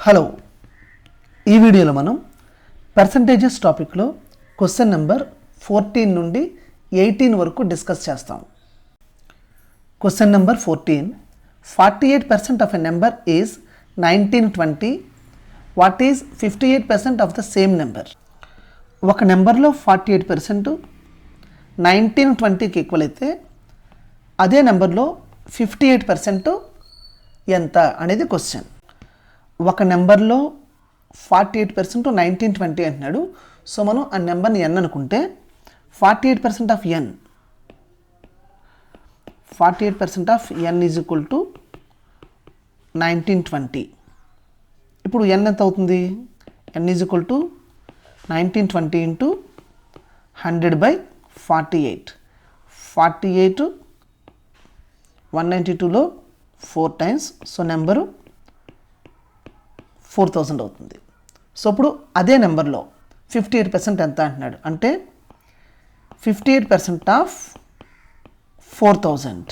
Hello, ఈ వీడియోలో మనం పర్సంటేజెస్ టాపిక్లో క్వశ్చన్ నెంబర్ 14 నుండి 18 వరకు డిస్కస్ చేస్తాం. Question number 14, 48% of a number is 1920. What is 58% of the same number? ఒక నెంబర్లో 48% 1920కి ఈక్వల్ అయితే అదే నెంబర్లో 58% ఎంత అనేది క్వశ్చన్. ఒక నెంబర్లో 48% 1920 అంటున్నాడు. సో మనం ఆ నెంబర్ని n అనుకుంటే 48% of n, 48% of n is equal to 1920. ఇప్పుడు n ఎంత అవుతుంది? n is equal to 1920 into 100/48. 48 192లో 4 times, so number 4000 అవుతుంది. సో ఇప్పుడు అదే నెంబర్లో 58% ఎంత అంటున్నాడు అంటే 58% ఆఫ్ 4000.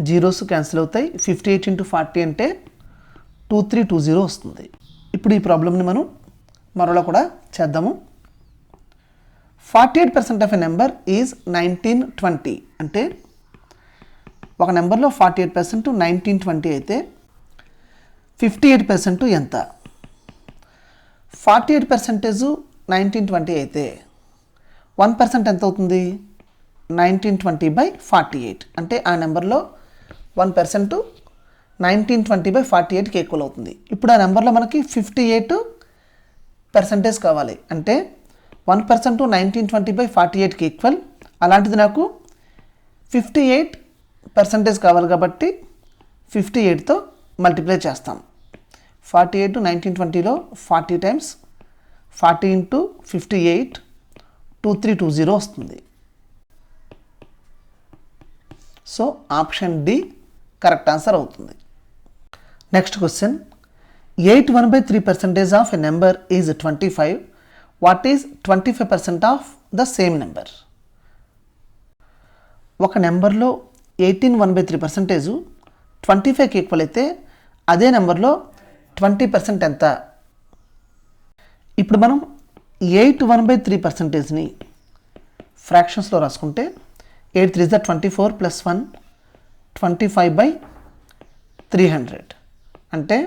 జీరోస్ క్యాన్సిల్ అవుతాయి. 58 ఇంటూ 40 అంటే 2320 వస్తుంది. ఇప్పుడు ఈ ప్రాబ్లమ్ని మనం మరోలా కూడా చేద్దాము. 48% ఆఫ్ ఎ నెంబర్ ఈజ్ 1920 అంటే ఒక నెంబర్లో 48% 1920 అయితే 58% ఎంత? 48% 1920 అయితే 1% ఎంత అవుతుంది? 1920/48 అంటే ఆ నెంబర్లో 1% 1920/48కి ఈక్వల్ అవుతుంది. ఇప్పుడు ఆ నెంబర్లో మనకి 58% కావాలి అంటే 1% 1920/48కి ఈక్వల్. అలాంటిది నాకు 58% కావాలి కాబట్టి 58తో మల్టిప్లై చేస్తాం. 48 1920లో 40 టైమ్స్ 40 ఇంటూ 58 2320 వస్తుంది. So option D correct answer అవుతుంది. Next question, 8/1/3% of a number is 25. What is 25% of the same number? ఒక నెంబర్లో 18/1/3% 25కి ఈక్వల్ అయితే అదే నెంబర్లో 20% ఎంత? ఇప్పుడు మనం 8/1/3%ని ఫ్రాక్షన్స్లో రాసుకుంటే 8 3 24 + 1 25/300 అంటే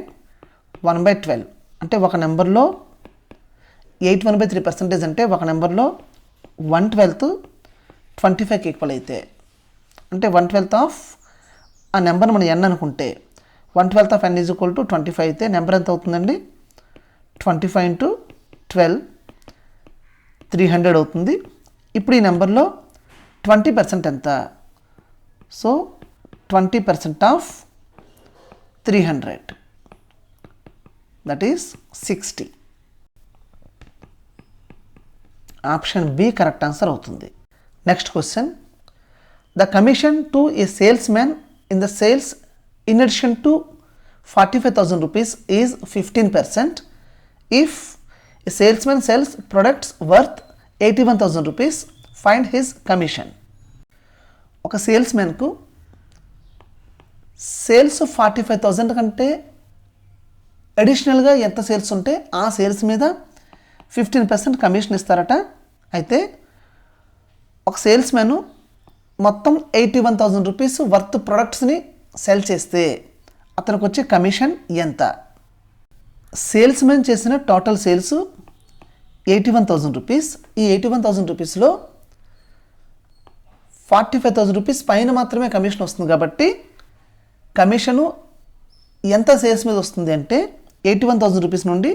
1/12. అంటే ఒక నెంబర్లో 8/1/3% అంటే ఒక నెంబర్లో 1/12 25కి ఈక్వల్ అయితే అంటే 1/12 ఆఫ్ ఆ నెంబర్ని మనం n అనుకుంటే 1/12 of n is equal to 25 అయితే నెంబర్ ఎంత అవుతుందండి? 25 ఇంటూ 12 300 అవుతుంది. ఇప్పుడు ఈ నెంబర్లో 20% ఎంత? So 20% of 300 that is 60. Option B correct answer అవుతుంది. Next question, the commission to a salesman in the sales in addition to 45,000 rupees is 15%. If a salesman sells products worth 81,000 rupees, find his commission. ఒక సేల్స్మెన్కు sales 45,000 కంటే అడిషనల్గా ఎంత sales ఉంటే ఆ sales మీద 15% commission ఇస్తారట. అయితే ఒక సేల్స్మెన్ మొత్తం 81,000 రూపీస్ వర్త్ ప్రొడక్ట్స్ని సెల్ చేస్తే అతనికి వచ్చే కమిషన్ ఎంత? సేల్స్మెన్ చేసిన టోటల్ సేల్స్ 81,000 రూపీస్. ఈ 81,000 రూపీస్లో 45,000 రూపీస్ పైన మాత్రమే కమిషన్ వస్తుంది కాబట్టి కమిషను ఎంత సేల్స్ మీద వస్తుంది అంటే 81,000 రూపీస్ నుండి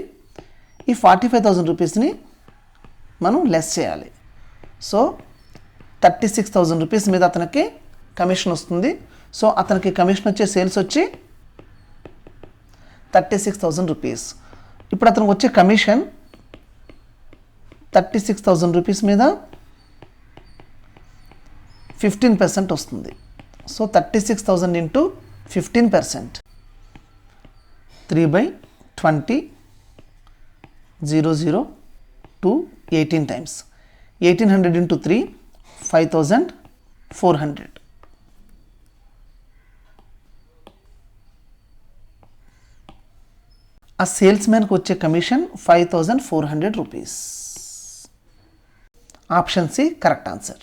ఈ 45,000 రూపీస్ని మనం లెస్ చేయాలి. సో 36,000 రూపీస్ మీద అతనికి కమిషన్ వస్తుంది. సో అతనికి కమిషన్ వచ్చే సేల్స్ వచ్చి 36,000 రూపీస్. ఇప్పుడు అతనికి వచ్చే కమిషన్ 36,000 రూపీస్ మీద 15% వస్తుంది. So 36,000 into 15% 3/20 0 to 18 times 1800 into 3 5400. ఆ సేల్స్ మ్యాన్కి వచ్చే commission 5400 rupees. Option C correct answer.